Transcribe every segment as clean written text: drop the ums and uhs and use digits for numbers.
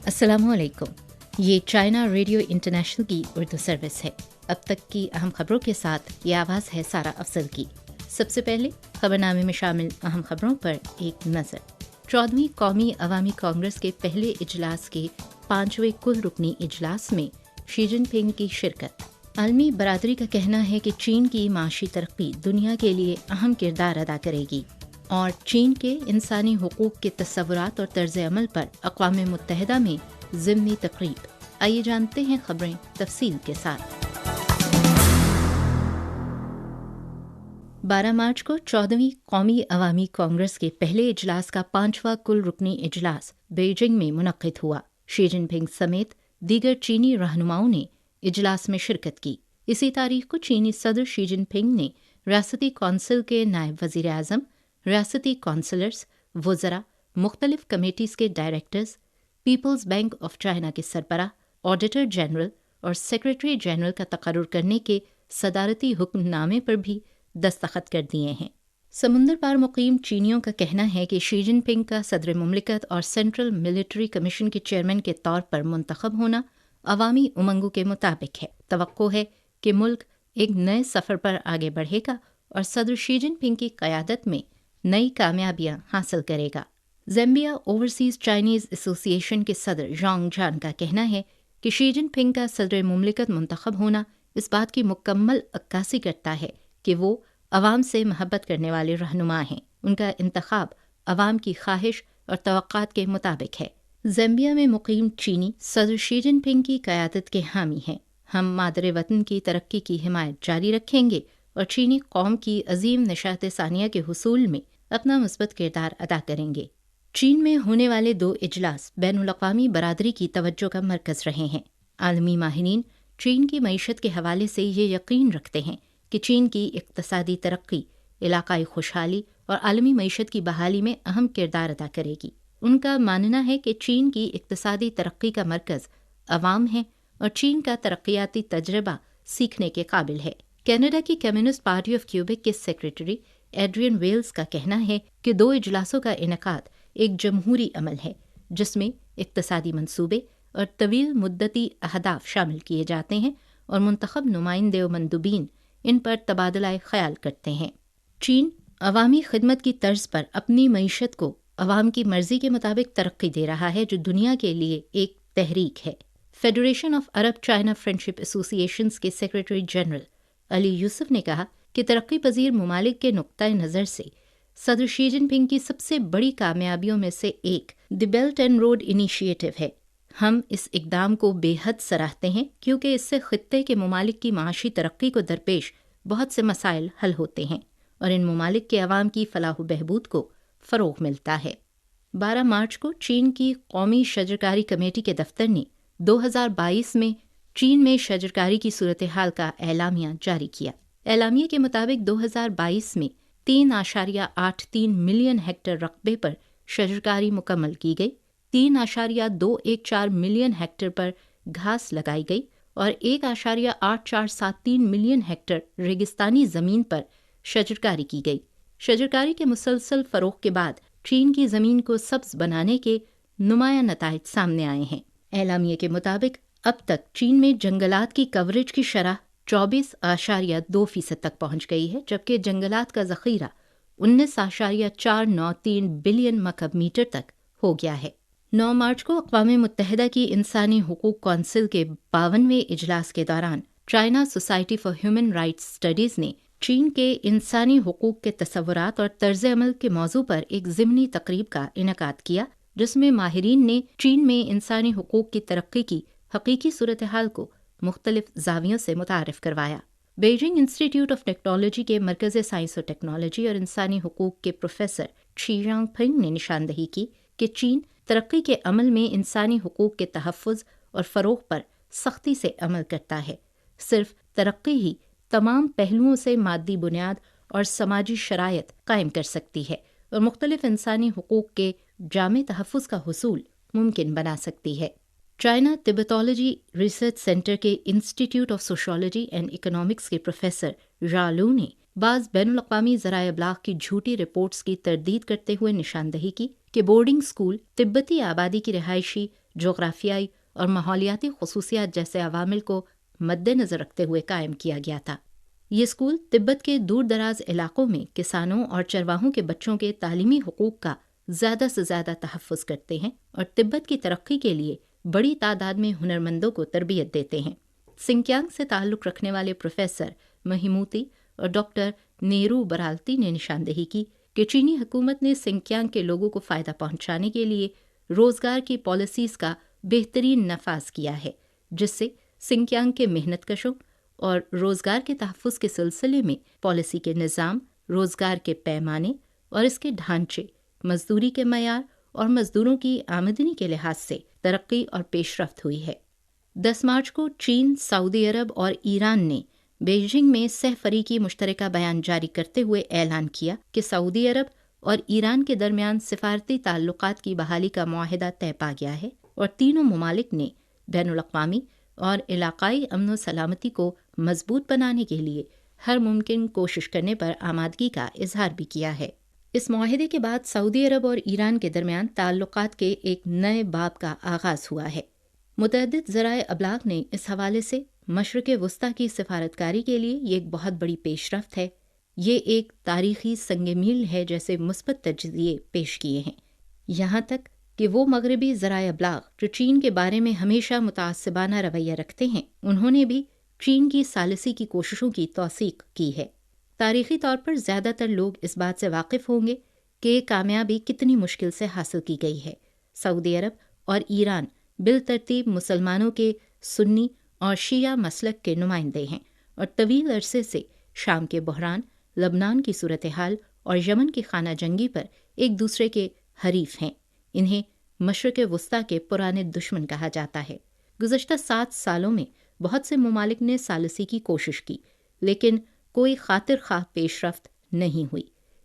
अस्सलामुअलैकुम। ये China radio international की उर्दू सर्विस है। अब तक की अहम खबरों के साथ ये आवाज़ है सारा अफजल की। सबसे पहले खबरनामे में शामिल अहम खबरों पर एक नज़र। 14वीं कौमी अवामी कांग्रेस के पहले इजलास के 5वें कुल रुकनी इजलास में शी जिनपिंग की शिरकत। आलमी बरादरी का कहना है कि चीन की माशी तरक्की दुनिया के लिए अहम किरदार अदा करेगी और चीन के इंसानी हुकूक के तस्वुरात और तर्ज अमल पर अक़वाम मुत्तहिदा में ज़िमनी तक़रीब। आइए जानते हैं खबरें तफसील के साथ। 12 मार्च को 14वीं कौमी अवामी कांग्रेस के पहले इजलास का 5वां कुल रुकनी इजलास बीजिंग में मुनक़्क़िद हुआ। शी जिनपिंग समेत दीगर चीनी रहनुमाओं ने इजलास में शिरकत की। इसी तारीख को चीनी सदर शी जिनपिंग ने रियासती कौंसिल के नायब वज़ीर आज़म, रियासती कौंसलर्स, वज़रा, मुख्तलिफ कमेटीज़ के directors, Peoples Bank of China के सरबराह, ऑडिटर जनरल और सेक्रेटरी जनरल का तकर्रुर करने के सदारती हुक्मनामे पर भी दस्तखत कर दिए हैं। समुंदर पार मुकीम चीनियों का कहना है कि शी जिनपिंग का सदर मुमलिकत और सेंट्रल मिलिट्री कमीशन के चेयरमैन के तौर पर मुंतखब होना अवामी उमंगों के मुताबिक है। तवक्को है कि मुल्क एक नए सफ़र पर आगे बढ़ेगा और सदर शी जिनपिंग की क़यादत में नई कामयाबियां हासिल करेगा। ज़ैम्बिया ओवरसीज़ चाइनीज़ एसोसिएशन के सदर ज़ोंग जान का कहना है कि शी जिनपिंग का सदर मुमलिकत मुंतखब होना इस बात की मुकम्मल अक्कासी करता है कि वो अवाम से महब्बत करने वाले रहनुमा हैं। उनका इंतखाब अवाम की ख्वाहिश और तवक्कात के मुताबिक है। ज़ैम्बिया में मुकीम चीनी सदर शी जिनपिंग की क़यादत के हामी हैं। हम मादरे वतन की तरक्की की हिमायत जारी रखेंगे और चीनी कौम की अजीम निशात सानिया के हुसूल में अपना मुस्बत किरदार अदा करेंगे। चीन में होने वाले 2 इजलास बैनुल-अक़वामी बरादरी की तवज्जो का मरकज़ रहे हैं। आलमी माहिरीन चीन की मईशत के हवाले से ये यकीन रखते हैं कि चीन की इक़्तिसादी तरक्की इलाकाई खुशहाली और आलमी मईशत की बहाली में अहम किरदार अदा करेगी। उनका मानना है कि चीन की इक़्तिसादी तरक्की का मरकज़ अवाम है और चीन का तरक्याती तजर्बा सीखने के काबिल है। कनाडा की कम्युनिस्ट पार्टी ऑफ क्यूबेक के सेक्रेटरी एड्रियन वेल्स का कहना है कि 2 इजलासों का इनेकाद एक जमहूरी अमल है जिसमें इक़्तिसादी मंसूबे और तवील मुद्दती अहदाफ शामिल किए जाते हैं और मुंतखब नुमाइंदे व मंदुबीन इन पर तबादला ख्याल करते हैं। चीन अवामी खिदमत की तर्ज पर अपनी मईशत को अवाम की मर्जी के मुताबिक तरक्की दे रहा है जो दुनिया के लिए एक तहरीक है। Federation of Arab China friendship associations के सेक्रेटरी जनरल अली यूसुफ ने कहा कि तरक्की पजीर ममालिक के नुक्ता नज़र से सदर शी जिनपिंग की सबसे बड़ी कामयाबियों में से एक the belt and road initiative है। हम इस इकदाम को बेहद सराहते हैं क्योंकि इससे खित्ते के ममालिक की माशी तरक्की को दरपेश बहुत से मसाइल हल होते हैं और इन ममालिक के अवाम की फलाह बहबूद को फ़रोग़ मिलता है। 12 मार्च को चीन की कौमी शजरकारी कमेटी के दफ्तर ने 2022 में चीन में शजरकारी की सूरत हाल का एलामिया जारी किया। एलामिया के मुताबिक 2022 में 3.83 मिलियन हेक्टेयर रकबे पर शजरकारी मुकम्मल की गई, 3.214 मिलियन हेक्टेयर पर घास लगाई गई और 1.8473 मिलियन हेक्टेयर रेगिस्तानी ज़मीन पर शजरकारी की गई। शजरकारी के मुसलसल फ़रोग़ के बाद चीन की ज़मीन को सब्ज़ बनाने के नुमाया नताइज सामने आए हैं। एलामिया के मुताबिक अब तक चीन में जंगलात की कवरेज की शरह 24.2% तक पहुंच गई है, जबकि जंगलात का ज़ख़ीरा 19.493 बिलियन मकब मीटर तक हो गया है। 9 मार्च को अक़वाम मुत्तहिदा की इंसानी हुकूक कौंसिल के 52वें इजलास के दौरान China society for human rights studies ने चीन के इंसानी हुकूक के तस्वुरात और तर्ज अमल के मौजू पर एक ज़िमनी तक़रीब का इनेकाद किया, जिसमें माहिरीन ने चीन में इंसानी हुकूक की तरक्की की हकीकी सूरत हाल को मुख्तलिफ ज़ावियों से मुतारिफ करवाया। बीजिंग इंस्टीट्यूट ऑफ टेक्नोलॉजी के मरकज़ साइंस और टेक्नोलॉजी और इंसानी हुकूक के प्रोफेसर शी जिनपिंग ने निशानदही की कि चीन तरक्की के अमल में इंसानी हुकूक के तहफ़्फ़ुज़ और फ़रोग़ पर सख्ती से अमल करता है। सिर्फ तरक्की ही तमाम पहलुओं से मादी बुनियाद और समाजी शरायत कायम कर सकती है और मुख्तलिफ इंसानी हुकूक के जामे तहफ़्फ़ुज़ का हुसूल मुमकिन बना सकती है। चाइना तिब्बतोलॉजी रिसर्च सेंटर के institute of sociology and economics के प्रोफेसर रालू ने बाज़ बैनुल-अक़वामी ज़राए इब्लाग़ की झूठी रिपोर्ट्स की तरदीद करते हुए निशानदही की कि बोर्डिंग स्कूल तिब्बती आबादी की रिहायशी جغرافیائی اور ماحولیاتی خصوصیات جیسے عوامل کو مد نظر رکھتے ہوئے قائم کیا گیا تھا۔ یہ اسکول تبت کے دور دراز علاقوں میں کسانوں اور چرواہوں کے بچوں کے تعلیمی حقوق کا زیادہ سے زیادہ تحفظ کرتے ہیں اور تبت کی ترقی کے لیے بڑی تعداد میں ہنرمندوں کو تربیت دیتے ہیں۔ سنکیانگ سے تعلق رکھنے والے پروفیسر مہیموتی اور ڈاکٹر نیرو برالتی نے نشاندہی کی کہ چینی حکومت نے سنکیانگ کے لوگوں کو فائدہ پہنچانے کے لیے روزگار کی پالیسیز کا بہترین نفاذ کیا ہے، جس سے سنکیانگ کے محنت کشوں اور روزگار کے تحفظ کے سلسلے میں پالیسی کے نظام، روزگار کے پیمانے اور اس کے ڈھانچے، مزدوری کے معیار اور مزدوروں کی آمدنی کے لحاظ سے ترقی اور پیش رفت ہوئی ہے۔ 10 مارچ کو چین، سعودی عرب اور ایران نے بیجنگ میں سہ فریقی مشترکہ بیان جاری کرتے ہوئے اعلان کیا کہ سعودی عرب اور ایران کے درمیان سفارتی تعلقات کی بحالی کا معاہدہ طے پا گیا ہے اور تینوں ممالک نے بین الاقوامی اور علاقائی امن و سلامتی کو مضبوط بنانے کے لیے ہر ممکن کوشش کرنے پر آمادگی کا اظہار بھی کیا ہے۔ اس معاہدے کے بعد سعودی عرب اور ایران کے درمیان تعلقات کے ایک نئے باب کا آغاز ہوا ہے۔ متعدد ذرائع ابلاغ نے اس حوالے سے مشرق وسطیٰ کی سفارتکاری کے لیے یہ ایک بہت بڑی پیش رفت ہے، یہ ایک تاریخی سنگ میل ہے جیسے مثبت تجزیے پیش کیے ہیں، یہاں تک کہ وہ مغربی ذرائع ابلاغ جو چین کے بارے میں ہمیشہ متعصبانہ رویہ رکھتے ہیں، انہوں نے بھی چین کی ثالثی کی کوششوں کی توثیق کی ہے۔ تاریخی طور پر زیادہ تر لوگ اس بات سے واقف ہوں گے کہ یہ کامیابی کتنی مشکل سے حاصل کی گئی ہے۔ سعودی عرب اور ایران بالترتیب مسلمانوں کے سنی اور شیعہ مسلک کے نمائندے ہیں اور طویل عرصے سے شام کے بحران، لبنان کی صورتحال اور یمن کی خانہ جنگی پر ایک دوسرے کے حریف ہیں۔ انہیں مشرق وسطیٰ کے پرانے دشمن کہا جاتا ہے۔ گزشتہ 7 سالوں میں بہت سے ممالک نے ثالثی کی کوشش کی، لیکن کوئی خاطر خواہ پیش رفت نہیں ہوئی۔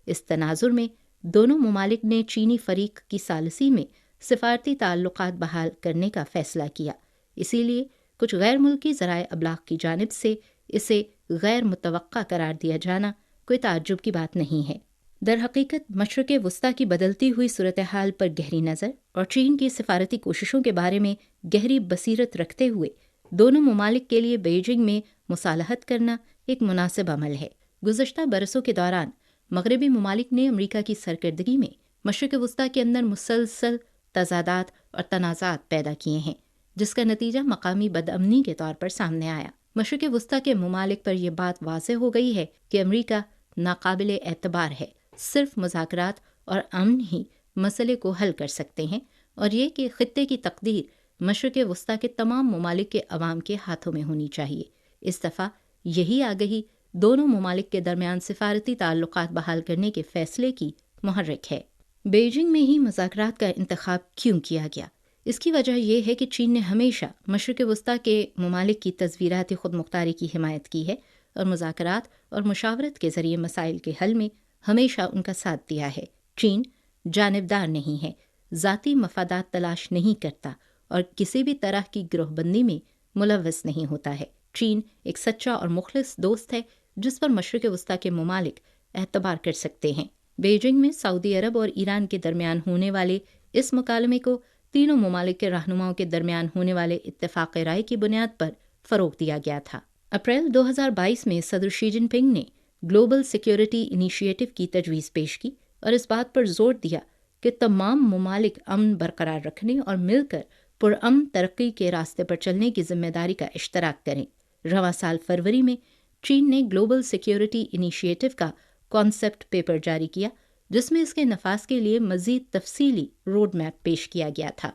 اس تناظر میں دونوں ممالک نے چینی فریق کی ثالثی میں سفارتی تعلقات بحال کرنے کا فیصلہ کیا، اسی لیے کچھ غیر ملکی ذرائع ابلاغ کی جانب سے اسے غیر متوقع قرار دیا جانا کوئی تعجب کی بات نہیں ہے۔ در حقیقت مشرق وسطیٰ کی بدلتی ہوئی صورتحال پر گہری نظر اور چین کی سفارتی کوششوں کے بارے میں گہری بصیرت رکھتے ہوئے دونوں ممالک کے لیے بیجنگ میں مصالحت کرنا ایک مناسب عمل ہے۔ گزشتہ برسوں کے دوران مغربی ممالک نے امریکہ کی سرکردگی میں مشرق وسطیٰ کے اندر مسلسل تضادات اور تنازعات پیدا کیے ہیں، جس کا نتیجہ مقامی بدامنی کے طور پر سامنے آیا۔ مشرق وسطیٰ کے ممالک پر یہ بات واضح ہو گئی ہے کہ امریکہ ناقابل اعتبار ہے، صرف مذاکرات اور امن ہی مسئلے کو حل کر سکتے ہیں، اور یہ کہ خطے کی تقدیر مشرق وسطیٰ کے تمام ممالک کے عوام کے ہاتھوں میں ہونی چاہیے۔ اس دفعہ یہی آگہی دونوں ممالک کے درمیان سفارتی تعلقات بحال کرنے کے فیصلے کی محرک ہے۔ بیجنگ میں ہی مذاکرات کا انتخاب کیوں کیا گیا؟ اس کی وجہ یہ ہے کہ چین نے ہمیشہ مشرق وسطیٰ کے ممالک کی تصویراتی خود مختاری کی حمایت کی ہے اور مذاکرات اور مشاورت کے ذریعے مسائل کے حل میں ہمیشہ ان کا ساتھ دیا ہے۔ چین جانبدار نہیں ہے، ذاتی مفادات تلاش نہیں کرتا اور کسی بھی طرح کی گروہ بندی میں ملوث نہیں ہوتا ہے۔ چین ایک سچا اور مخلص دوست ہے جس پر مشرق وسطیٰ کے ممالک اعتبار کر سکتے ہیں۔ بیجنگ میں سعودی عرب اور ایران کے درمیان ہونے والے اس مکالمے کو تینوں ممالک کے رہنماؤں کے درمیان ہونے والے اتفاق رائے کی بنیاد پر فروغ دیا گیا تھا۔ اپریل 2022 میں صدر شی جن پنگ نے گلوبل سیکیورٹی انیشیٹو کی تجویز پیش کی اور اس بات پر زور دیا کہ تمام ممالک امن برقرار رکھنے اور مل کر پرامن ترقی کے راستے پر چلنے کی ذمہ داری کا اشتراک کریں۔ رواں سال فروری میں چین نے گلوبل سیکیورٹی انیشیٹو کا کانسیپٹ پیپر جاری کیا، جس میں اس کے نفاذ کے لیے مزید تفصیلی روڈ میپ پیش کیا گیا تھا۔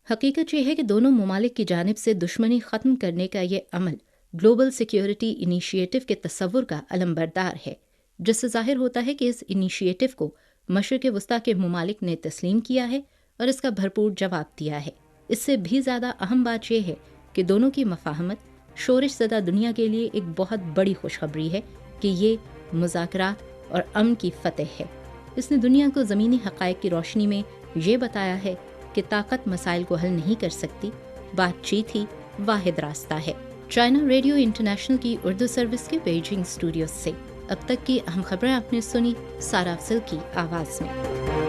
حقیقت یہ ہے کہ دونوں ممالک کی جانب سے دشمنی ختم کرنے کا یہ عمل گلوبل سیکیورٹی انیشیٹو کے تصور کا علمبردار ہے، جس سے ظاہر ہوتا ہے کہ اس انیشیٹو کو مشرق وسطیٰ کے ممالک نے تسلیم کیا ہے اور اس کا بھرپور جواب دیا ہے۔ اس سے بھی زیادہ اہم بات یہ ہے کہ دونوں کی مفاہمت شورش زدہ دنیا کے لیے ایک بہت بڑی خوشخبری ہے کہ یہ مذاکرات اور امن کی فتح ہے۔ اس نے دنیا کو زمینی حقائق کی روشنی میں یہ بتایا ہے کہ طاقت مسائل کو حل نہیں کر سکتی، بات چیت ہی واحد راستہ ہے۔ چائنا ریڈیو انٹرنیشنل کی اردو سروس کے بیجنگ اسٹوڈیو سے اب تک کی اہم خبریں آپ نے سنی سارا افضل کی آواز میں۔